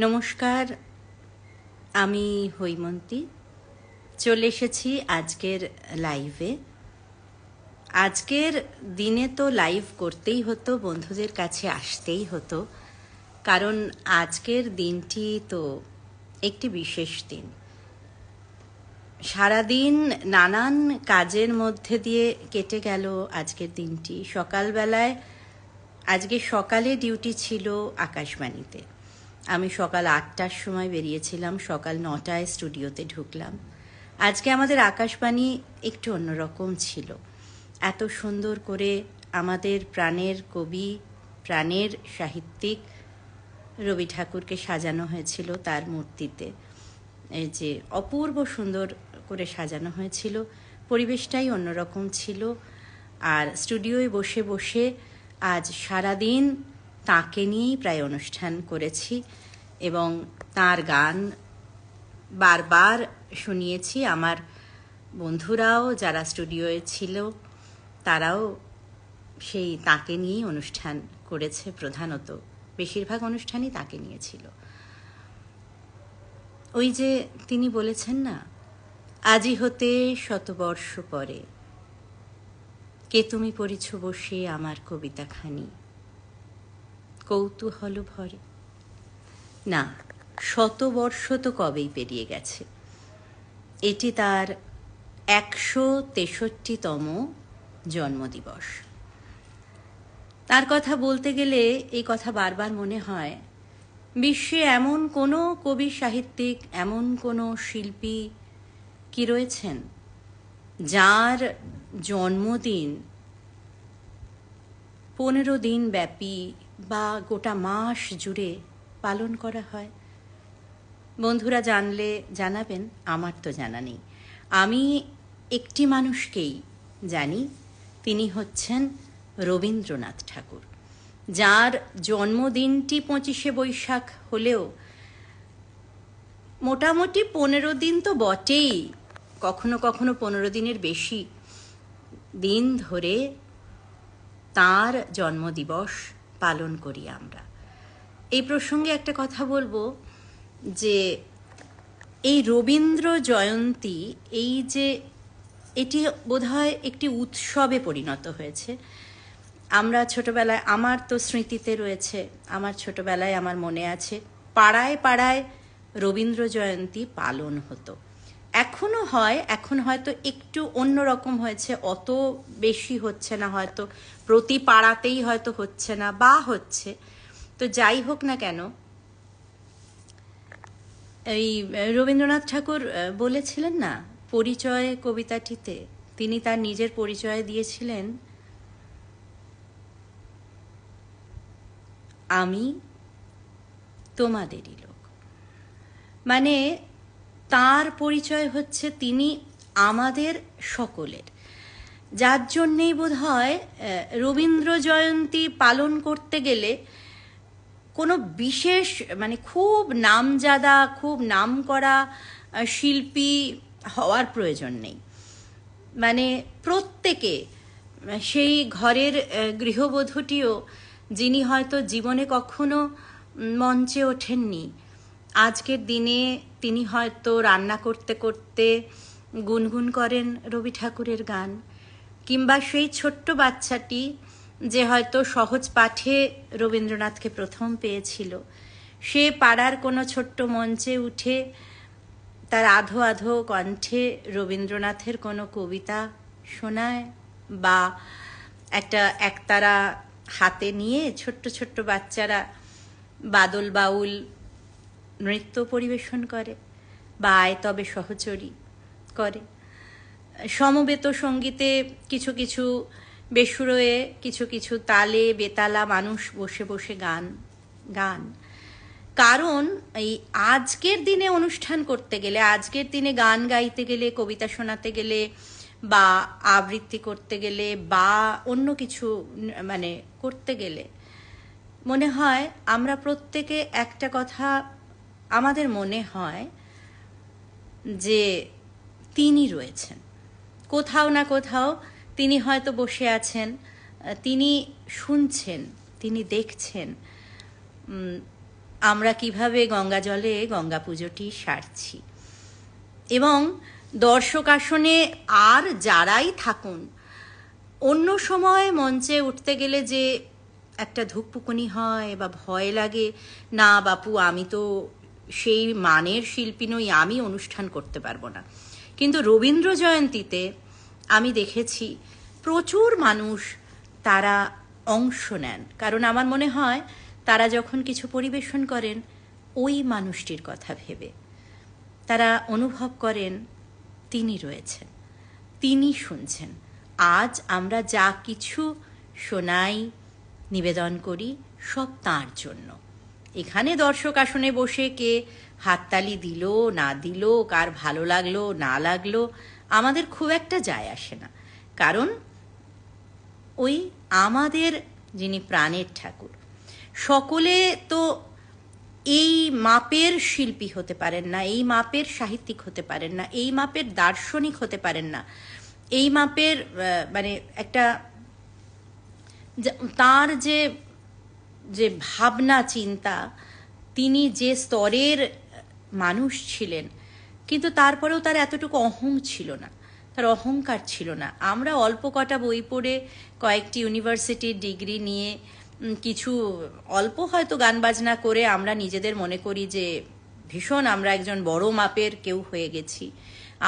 নমস্কার, আমি হৈমন্তী চলে এসেছি আজকের লাইভে। আজকের দিনে তো লাইভ করতেই হতো, বন্ধুদের কাছে আসতেই হতো, কারণ আজকের দিনটি তো একটি বিশেষ দিন। সারাদিন নানান কাজের মধ্যে দিয়ে কেটে গেল আজকের দিনটি। সকালবেলায় আজকে সকালে ডিউটি ছিল আকাশবাণীতে। আমি সকাল 8টার সময় বেরিয়েছিলাম, সকাল 9টায় স্টুডিওতে ঢুকলাম। আজকে আমাদের আকাশবাণী একটু অন্যরকম ছিল। এত সুন্দর করে আমাদের প্রাণের কবি, প্রাণের সাহিত্যিক রবি ঠাকুরকে সাজানো হয়েছিল তার মূর্তিতে। এই যে অপূর্ব সুন্দর করে সাজানো হয়েছিল, পরিবেশটাই অন্যরকম ছিল। আর স্টুডিওয় বসে বসে আজ সারাদিন তাঁকে নিয়েই প্রায় অনুষ্ঠান করেছি এবং তার গান বারবার শুনিয়েছি। আমার বন্ধুরাও যারা স্টুডিওয়ে ছিল তারাও সেই তাঁকে নিয়েই অনুষ্ঠান করেছে। প্রধানত বেশিরভাগ অনুষ্ঠানই তাঁকে নিয়েছিল। ওই যে তিনি বলেছেন না, আজি হতে শতবর্ষ পরে কে তুমি পড়িছ বসে আমার কবিতাখানি কৌতূহল ভরে। না, 100 বর্ষ তো কবেই পেরিয়ে গেছে। এটি তার 163তম জন্মদিবস। তার কথা বলতে গেলে এই কথা বারবার মনে হয়, বিশ্বে এমন কোনো কবি সাহিত্যিক, এমন কোনো শিল্পী কি রয়েছেন যার জন্মদিন 15 দিন ব্যাপী বা গোটা মাস জুড়ে পালন করা হয়? বন্ধুরা জানলে জানাবেন, আমার তো জানা নেই। আমি একটি মানুষকেই জানি, তিনি হচ্ছেন রবীন্দ্রনাথ ঠাকুর, যার জন্মদিনটি 25শে বৈশাখ হলেও মোটামুটি 15 দিন তো বটেই, কখনো কখনো 15 দিনের বেশি দিন ধরে তাঁর জন্মদিবস পালন করি আমরা। এই প্রসঙ্গে একটা কথা বলবো যে এই রবীন্দ্র জয়ন্তী, এই যে এটি বোধহয় একটি উৎসবে পরিণত হয়েছে। আমরা ছোটবেলায়, আমার তো স্মৃতিতে রয়েছে, আমার ছোটবেলায় আমার মনে আছে পাড়ায় পাড়ায় রবীন্দ্র জয়ন্তী পালন হতো। এখনো হয়, এখন হয়তো একটু অন্যরকম হয়েছে, অত বেশি হচ্ছে না, হয়তো প্রতি পাড়াতেই হয়তো হচ্ছে না বা হচ্ছে। তো যাই হোক না কেন, এই রবীন্দ্রনাথ ঠাকুর বলেছিলেন না পরিচয় কবিতাটিতে, তিনি তার নিজের পরিচয় দিয়েছিলেন, আমি তোমাদেরই লোক। মানে তার পরিচয় হচ্ছে তিনি আমাদের সকলের। যার জন্যেই বোধহয় রবীন্দ্র জয়ন্তী পালন করতে গেলে কোনো বিশেষ, মানে খুব নামজাদা, খুব নামকরা শিল্পী হওয়ার প্রয়োজন নেই। মানে প্রত্যেকে, সেই ঘরের গৃহবধূটিও যিনি হয়তো জীবনে কখনো মঞ্চে ওঠেননি, আজকের দিনে তিনি হয়তো রান্না করতে করতে গুনগুন করেন রবি ঠাকুরের গান। কিংবা সেই ছোট্ট বাচ্চাটি যে হয়তো সহজ পাঠে রবীন্দ্রনাথকে প্রথম পেয়েছিল, সে পাড়ার কোনো ছোট্ট মঞ্চে উঠে তার আধো আধো কণ্ঠে রবীন্দ্রনাথের কোনো কবিতা শোনায়, বা একটা একতারা হাতে নিয়ে ছোট্ট ছোট্ট বাচ্চারা বাদল বাউল নৃত্য পরিবেশন করে বা আয় তবে সহচরী করে। সমবেত সঙ্গীতে কিছু কিছু বেসুরোয়, কিছু কিছু তালে বেতালা মানুষ বসে বসে গান। কারণ এই আজকের দিনে অনুষ্ঠান করতে গেলে, আজকের দিনে গান গাইতে গেলে, কবিতা শোনাতে গেলে বা আবৃত্তি করতে গেলে বা অন্য কিছু মানে করতে গেলে মনে হয় আমরা প্রত্যেকে একটা কথা আমাদের মনে হয় যে তিনি রয়েছেন কোথাও না কোথাও, তিনি হয়তো বসে আছেন, তিনি শুনছেন, তিনি দেখছেন। আমরা কিভাবে গঙ্গা জলে গঙ্গা পুজোটি সারছি। এবং দর্শক আসনে আর যারাই থাকুন, অন্য সময় মঞ্চে উঠতে গেলে যে একটা ধুকপুকুনি হয় বা ভয় লাগে, না বাপু আমি তো সেই মানের শিল্পী নই, আমি অনুষ্ঠান করতে পারবো না। কিন্তু রবীন্দ্র জয়ন্তীতে আমি দেখেছি প্রচুর মানুষ তারা অংশ নেন, কারণ আমার মনে হয় তারা যখন কিছু পরিবেশন করেন ওই মানুষটির কথা ভেবে তারা অনুভব করেন তিনি রয়েছেন, তিনি শুনছেন। আজ আমরা যা কিছু শোনাই, নিবেদন করি, সব তাঁর জন্য। এখানে দর্শক আসনে বসে কে হাততালি দিল না দিল, কার ভালো লাগলো না লাগলো, আমাদের খুব একটা যায় আসে না, কারণ ওই আমাদের যিনি প্রাণের ঠাকুর, সকলে তো এই মাপের শিল্পী হতে পারেন না, এই মাপের সাহিত্যিক হতে পারেন না, এই মাপের দার্শনিক হতে পারেন না, এই মাপের মানে একটা তার যে যে ভাবনা চিন্তা, তিনি যে স্তরের মানুষ ছিলেন, কিন্তু তারপরেও তার এতটুকু অহং ছিল না, তার অহংকার ছিল না। আমরা অল্প কটা বই পড়ে, কয়েকটি ইউনিভার্সিটির ডিগ্রি নিয়ে, কিছু অল্প হয়তো গান বাজনা করে আমরা নিজেদের মনে করি যে ভীষণ আমরা একজন বড় মাপের কেউ হয়ে গেছি,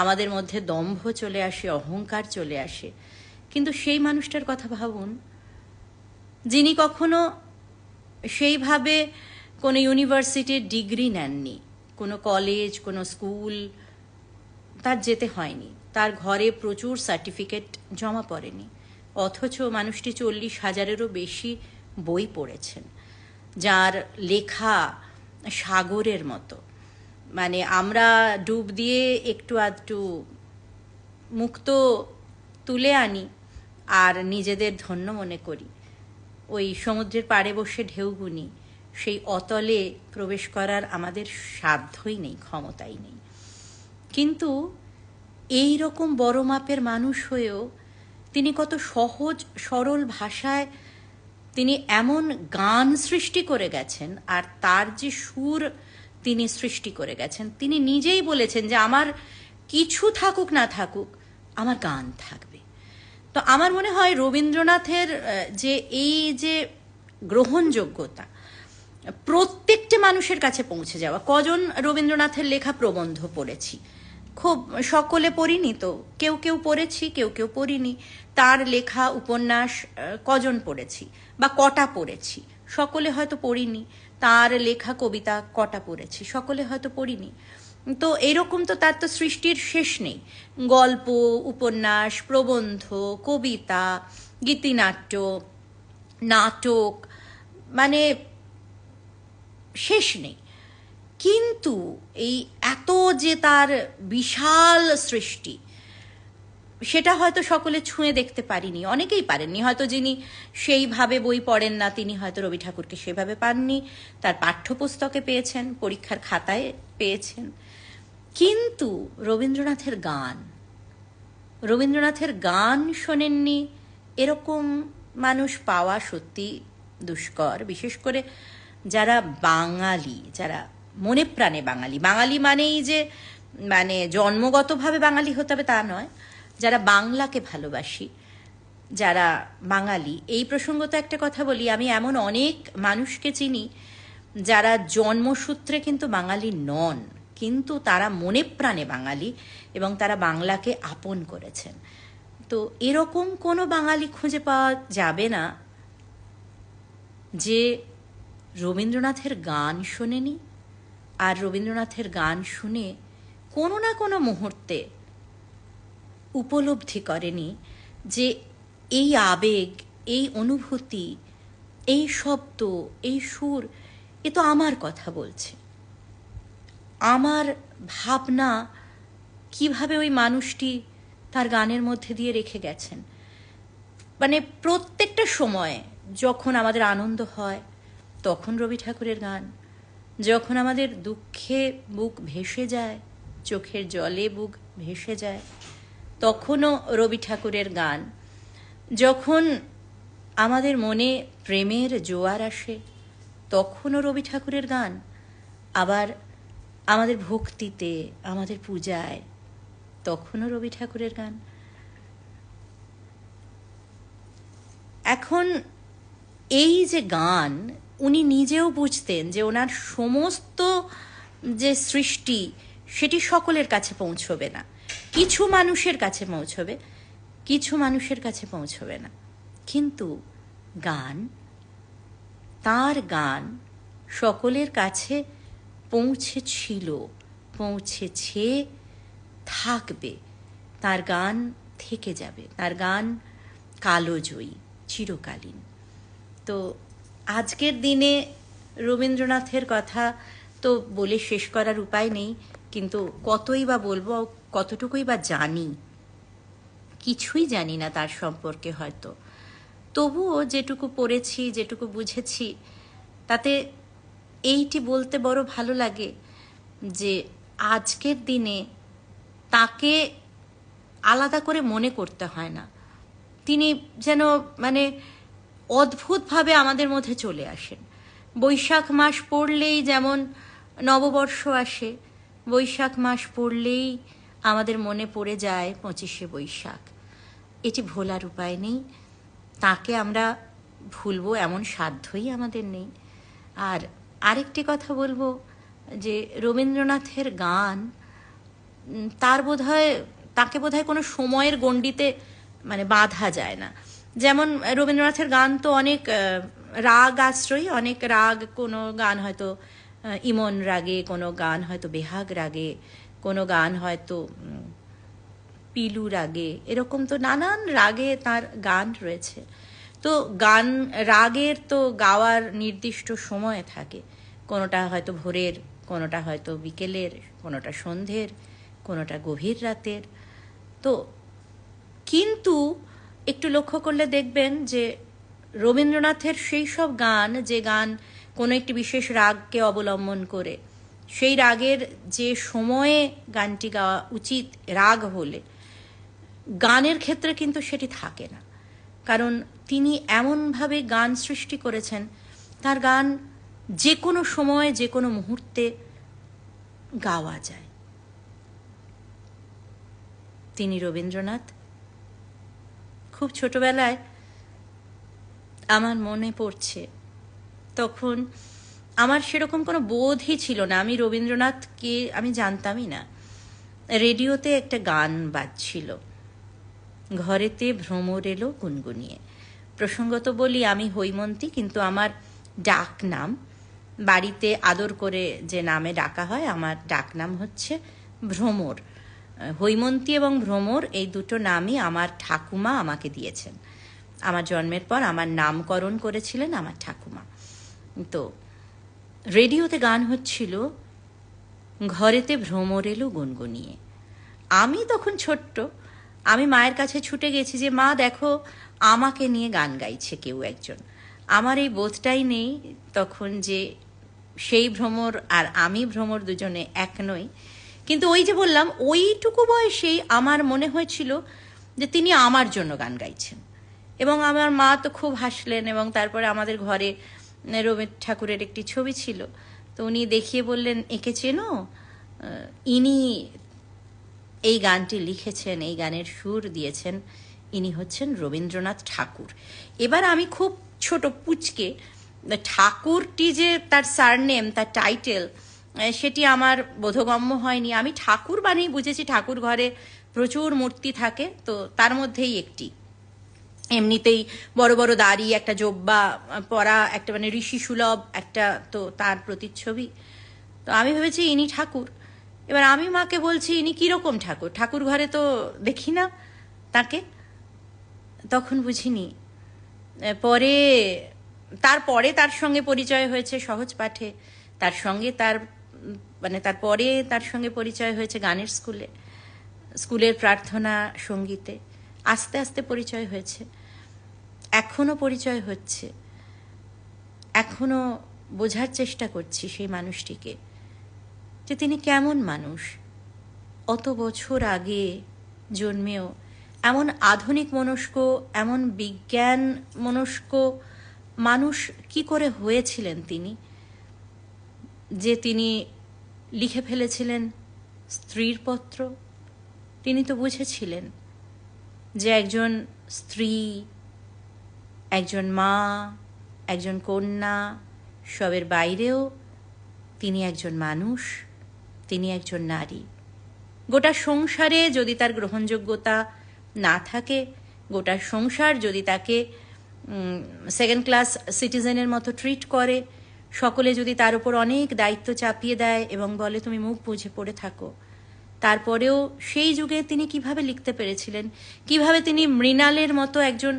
আমাদের মধ্যে দম্ভ চলে আসে, অহংকার চলে আসে। কিন্তু সেই মানুষটার কথা ভাবুন, যিনি কখনো সেইভাবে কোনো ইউনিভার্সিটির ডিগ্রি নেননি, কোনো কলেজ, কোনো স্কুল তার যেতে হয়নি, তার ঘরে প্রচুর সার্টিফিকেট জমা পড়েনি, অথচ মানুষটি 40,000-এরও বেশি বই পড়েছেন, যার লেখা সাগরের মতো। মানে আমরা ডুব দিয়ে একটু আধটু মুক্ত তুলে আনি আর নিজেদের ধন্য মনে করি, ওই সমুদ্রের পাড়ে বসে ঢেউ গুনি, সেই অতলে প্রবেশ করার আমাদের সাধ্যই নেই, ক্ষমতাই নেই। কিন্তু এই রকম বড় মাপের মানুষ হয়েও তিনি কত সহজ সরল ভাষায় তিনি এমন গান সৃষ্টি করে গেছেন, আর তার যে সুর তিনি সৃষ্টি করে গেছেন, তিনি নিজেই বলেছেন যে আমার কিছু থাকুক না থাকুক, আমার গান থাকবে। তো আমার মনে হয় রবীন্দ্রনাথের যে এই যে গ্রহণযোগ্যতা, প্রত্যেকটা মানুষের কাছে পৌঁছে যাওয়া। কজন রবীন্দ্রনাথের লেখা প্রবন্ধ পড়েছি, খুব সকলে পড়িনি, তো কেউ কেউ পড়েছি, কেউ কেউ পড়িনি। তার লেখা উপন্যাস কজন পড়েছি বা কটা পড়েছি, সকলে হয়তো পড়িনি। তার লেখা কবিতা কটা পড়েছি, সকলে হয়তো পড়িনি। তো এরকম তো তার তো সৃষ্টির শেষ নেই, গল্প, উপন্যাস, প্রবন্ধ, কবিতা, গীতিনাট্য, নাটক, মানে শেষ নেই। কিন্তু এই এত যে তার বিশাল সৃষ্টি, সেটা হয়তো সকলে ছুঁয়ে দেখতে পারিনি, অনেকেই পারেননি। হয়তো যিনি সেইভাবে বই পড়েন না, তিনি হয়তো রবি ঠাকুরকে সেভাবে পাননি, তার পাঠ্যপুস্তকে পেয়েছেন, পরীক্ষার খাতায় পেয়েছেন। কিন্তু রবীন্দ্রনাথের গান শোনেননি এরকম মানুষ পাওয়া সত্যি দুষ্কর। বিশেষ করে যারা বাঙালি, যারা মনে প্রাণে বাঙালি, বাঙালি মানেই যে মানে জন্মগতভাবে বাঙালি হতে হবে তা নয়, যারা বাংলাকে ভালোবাসি, যারা বাঙালি। এই প্রসঙ্গত একটা কথা বলি, আমি এমন অনেক মানুষকে চিনি যারা জন্মসূত্রে কিন্তু বাঙালি নন, কিন্তু তারা মনে প্রাণে বাঙালি এবং তারা বাংলাকে আপন করেছেন। তো এরকম কোনো বাঙালি খুঁজে পাওয়া যাবে না যে রবীন্দ্রনাথের গান শোনেনি, আর রবীন্দ্রনাথের গান শুনে কোনো না কোনো মুহূর্তে উপলব্ধি করেনি যে এই আবেগ, এই অনুভূতি, এই শব্দ, এই সুর, এ তো আমার কথা বলছে, আমার ভাবনা কিভাবে ওই মানুষটি তার গানের মধ্যে দিয়ে রেখে গেছেন। মানে প্রত্যেকটা সময় যখন আমাদের আনন্দ হয় তখন রবি ঠাকুরের গান, যখন আমাদের দুঃখে বুক ভেসে যায়, চোখের জলে বুক ভেসে যায়, তখনও রবি ঠাকুরের গান, যখন আমাদের মনে প্রেমের জোয়ার আসে তখনও রবি ঠাকুরের গান। আবার আমাদের ভক্তিতে, আমাদের পূজায় তখনও রবি ঠাকুরের গান। এখন এই যে গান, উনি নিজেও বুঝতেন যে ওনার সমস্ত যে সৃষ্টি সেটি সকলের কাছে পৌঁছবে না, কিছু মানুষের কাছে পৌঁছবে, কিছু মানুষের কাছে পৌঁছবে না। কিন্তু গান, তার গান সকলের কাছে পৌঁছেছিল, পৌঁছেছে, থাকবে। তার গান থেকে যাবে, তার গান কালজয়ী, চিরকালীন। তো আজকের দিনে রবীন্দ্রনাথের কথা তো বলে শেষ করার উপায় নেই, কিন্তু কতই বা বলবো, কতটুকুই বা জানি, কিছুই জানি না তার সম্পর্কে হয়তো। তবুও যেটুকু পড়েছি, যেটুকু বুঝেছি, তাতে এইটি বলতে বড় ভালো লাগে যে আজকের দিনে তাকে আলাদা করে মনে করতে হয় না। তিনি যেন মানে অদ্ভুতভাবে আমাদের মধ্যে চলে আসেন। বৈশাখ মাস পড়লেই যেমন নববর্ষ আসে, বৈশাখ মাস পড়লেই আমাদের মনে পড়ে যায় 25শে বৈশাখ। এটি ভোলার উপায় নেই, তাকে আমরা ভুলবো এমন সাধ্যই আমাদের নেই। আর আরেকটি কথা বলবো যে রবীন্দ্রনাথের গান, তার বোধহয়, তাকে বোধহয় কোনো সময়ের গণ্ডিতে মানে বাঁধা যায় না। যেমন রবীন্দ্রনাথের গান তো অনেক রাগ আশ্রয়ী, অনেক রাগ, কোনো গান হয়তো ইমন রাগে, কোনো গান হয়তো বেহাগ রাগে, কোনো গান হয়তো পিলু রাগে, এরকম তো নানান রাগে তার গান রয়েছে। তো গান, রাগের তো গাওয়ার নির্দিষ্ট সময় থাকে, কোনোটা হয়তো ভোরের, কোনোটা হয়তো বিকেলের, কোনোটা সন্ধ্যের, কোনোটা গভীর রাতের। তো কিন্তু একটু লক্ষ্য করলে দেখবেন যে রবীন্দ্রনাথের সেই সব গান, যে গান কোনো একটি বিশেষ রাগকে অবলম্বন করে, সেই রাগের যে সময়ে গানটি গাওয়া উচিত রাগ হলে, গানের ক্ষেত্রে কিন্তু সেটি থাকে না। কারণ তিনি এমনভাবে গান সৃষ্টি করেছেন, তার গান যে কোনো সময়ে, যে কোনো মুহূর্তে গাওয়া যায়। তিনি রবীন্দ্রনাথ। খুব ছোটবেলায় আমার মনে পড়ছে, তখন আমার সেরকম কোনো বোধই ছিল না, আমি রবীন্দ্রনাথকে আমি জানতামই না। রেডিওতে একটা গান বাজছিল, ঘরেতে ভ্রমর এলো গুনগুনিয়ে। প্রসঙ্গত বলি, আমি হৈমন্তী, কিন্তু আমার ডাক নাম, বাড়িতে আদর করে যে নামে ডাকা হয়, আমার ডাক নাম হচ্ছে ভ্রমর। হৈমন্তী এবং ভ্রমর এই দুটো নামই আমার ঠাকুমা আমাকে দিয়েছেন। আমার জন্মের পর আমার নামকরণ করেছিলেন আমার ঠাকুমা। তো রেডিওতে গান হচ্ছিল, ঘরেতে ভ্রমর এলো গুনগুনিয়ে। আমি তখন ছোট্ট, আমি মায়ের কাছে ছুটে গেছি যে মা দেখো, আমাকে নিয়ে গান গাইছে কেউ একজন। আমার এই বোধটাই নেই তখন যে সেই ভ্রমর আর আমি ভ্রমর দুজনে এক নই। কিন্তু ওই যে বললাম, ওইটুকু বয়সেই আমার মনে হয়েছিল যে তিনি আমার জন্য গান গাইছেন। এবং আমার মা তো খুব হাসলেন, এবং তারপরে আমাদের ঘরে রবীন্দ্র ঠাকুরের একটি ছবি ছিল, তো উনি দেখিয়ে বললেন, একে চেনো? ইনি এই গানটি লিখেছেন, এই গানের সুর দিয়েছেন, ইনি হচ্ছেন রবীন্দ্রনাথ ঠাকুর। এবার আমি খুব ছোট পুচকে, ঠাকুরটি যে তার সারনেম, তার টাইটেল, সেটি আমার বোধগম্য হয়নি। আমি ঠাকুর বানিয়ে বুঝেছি ঠাকুর ঘরে প্রচুর মূর্তি থাকে, তো তার মধ্যেই একটি, এমনিতেই বড় বড় দাড়ি, একটা জোব্বা পরা, একটা মানে ঋষি সুলভ একটা তো তার প্রতিচ্ছবি। তো আমি ভেবেছি ইনি ঠাকুর। এবার আমি মাকে বলছি, ইনি কীরকম ঠাকুর? ঠাকুর ঘরে তো দেখি না তাকে। তখন বুঝিনি। পরে তারপরে তার সঙ্গে পরিচয় হয়েছে সহজ পাঠে, তার সঙ্গে তার মানে তারপরে তার সঙ্গে পরিচয় হয়েছে গানের স্কুলে, স্কুলের প্রার্থনা সঙ্গীতে, আস্তে আস্তে পরিচয় হয়েছে, এখনো পরিচয় হচ্ছে। এখনো বোঝার চেষ্টা করছি সেই মানুষটিকে, যে তিনি কেমন মানুষ, অত বছর আগে জন্মেও এমন আধুনিক মনস্ক, এমন বিজ্ঞান মনস্ক মানুষ কি করে হয়েছিলেন তিনি, যে তিনি লিখে ফেলেছিলেন স্ত্রীর পত্র? তিনি তো বুঝেছিলেন যে একজন স্ত্রী, একজন মা, একজন কন্যা, সবের বাইরেও তিনি একজন মানুষ, তিনি একজন নারী। গোটা সংসারে যদি তার গ্রহণযোগ্যতা না থাকে, গোটা সংসার যদি তাকে সেকেন্ড ক্লাস সিটিজেনের মতো ট্রিট করে, সকলে যদি তার উপর অনেক দায়িত্ব চাপিয়ে দেয় এবং বলে তুমি মুখ বুঝে পড়ে থাকো, তারপরেও সেই যুগে তিনি কিভাবে লিখতে পেরেছিলেন, কিভাবে তিনি মৃণালের মতো একজন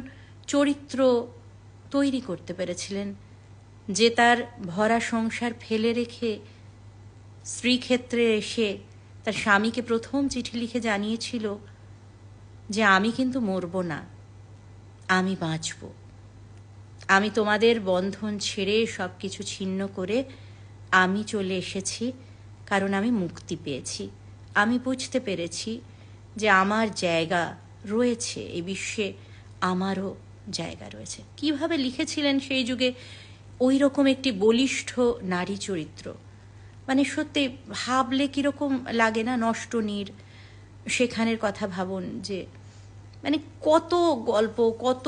চরিত্র তৈরি করতে পেরেছিলেন, যে তার ভরা সংসার ফেলে রেখে স্ত্রীক্ষেত্রে এসে তার স্বামীকে প্রথম চিঠি লিখে জানিয়েছিল যে আমি কিন্তু মরব না, আমি বাঁচব, আমি তোমাদের বন্ধন ছেড়ে সব কিছু ছিন্ন করে আমি চলে এসেছি, কারণ আমি মুক্তি পেয়েছি, আমি বুঝতে পেরেছি যে আমার জায়গা রয়েছে এই বিশ্বে, আমারও জায়গা রয়েছে। কিভাবে লিখেছিলেন সেই যুগে ওই রকম একটি বলিষ্ঠ নারী চরিত্র, মানে সত্যি ভাবলে কীরকম লাগে না, নষ্টনীড় সেখানের কথা ভাবুন, যে মানে কত গল্প, কত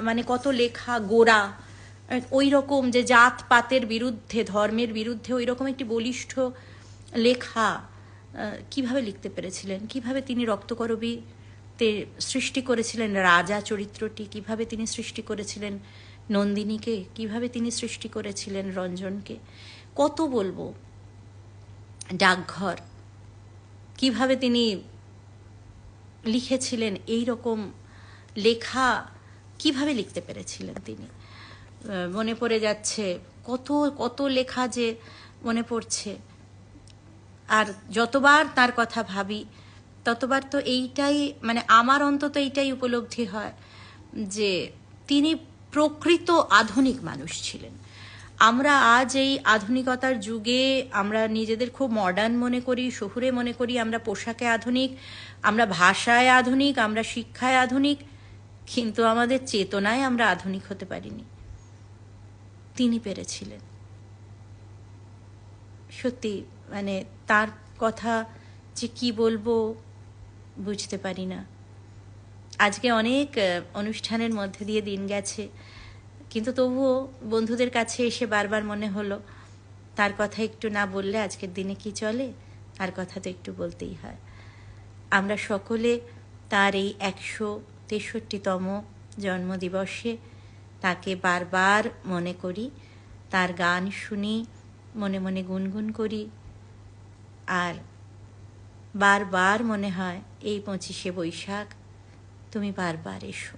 মানে কত লেখা, গোড়া ওই রকম যে জাত পাতের বিরুদ্ধে, ধর্মের বিরুদ্ধে ওই রকম একটি বলিষ্ঠ লেখা কিভাবে লিখতে পেরেছিলেন, কিভাবে তিনি রক্তকরবীতে সৃষ্টি করেছিলেন রাজা চরিত্রটি, কিভাবে তিনি সৃষ্টি করেছিলেন নন্দিনীকে, কিভাবে তিনি সৃষ্টি করেছিলেন রঞ্জনকে, কত বলবো, ডাকঘর, কিভাবে তিনি লিখেছিলেন এই রকম লেখা, কিভাবে লিখতে পেরেছিলেন তিনি। মনে পড়ে যাচ্ছে কত কত লেখা যে মনে পড়ছে, আর যতবার তার কথা ভাবি ততবার তো এইটাই, মানে আমার অন্তত এইটাই উপলব্ধি হয় যে তিনি প্রকৃত আধুনিক মানুষ ছিলেন। আমরা আজ এই আধুনিকতার যুগে আমরা নিজেদের খুব মডার্ন মনে করি, শহুরে মনে করি, আমরা পোশাকে আধুনিক, আমরা ভাষায় আধুনিক, আমরা শিক্ষায় আধুনিক, কিন্তু আমাদের চেতনায় আমরা আধুনিক হতে পারিনি। তিনি পেরেছিলেন। সত্যি মানে তার কথা যে কি বলবো বুঝতে পারি না। আজকে অনেক অনুষ্ঠানের মধ্যে দিয়ে দিন গেছে, কিন্তু তবুও বন্ধুদের কাছে এসে বারবার মনে হলো তার কথা একটু না বললে আজকের দিনে কি চলে, তার কথা তো একটু বলতেই হয়। আমরা সকলে তার এই 163তম জন্মদিবসে তাকে বারবার মনে করি, তার গান শুনি, মনে মনে গুনগুন করি, আর বারবার মনে হয় এই 25শে বৈশাখ তুমি বারবার এসো।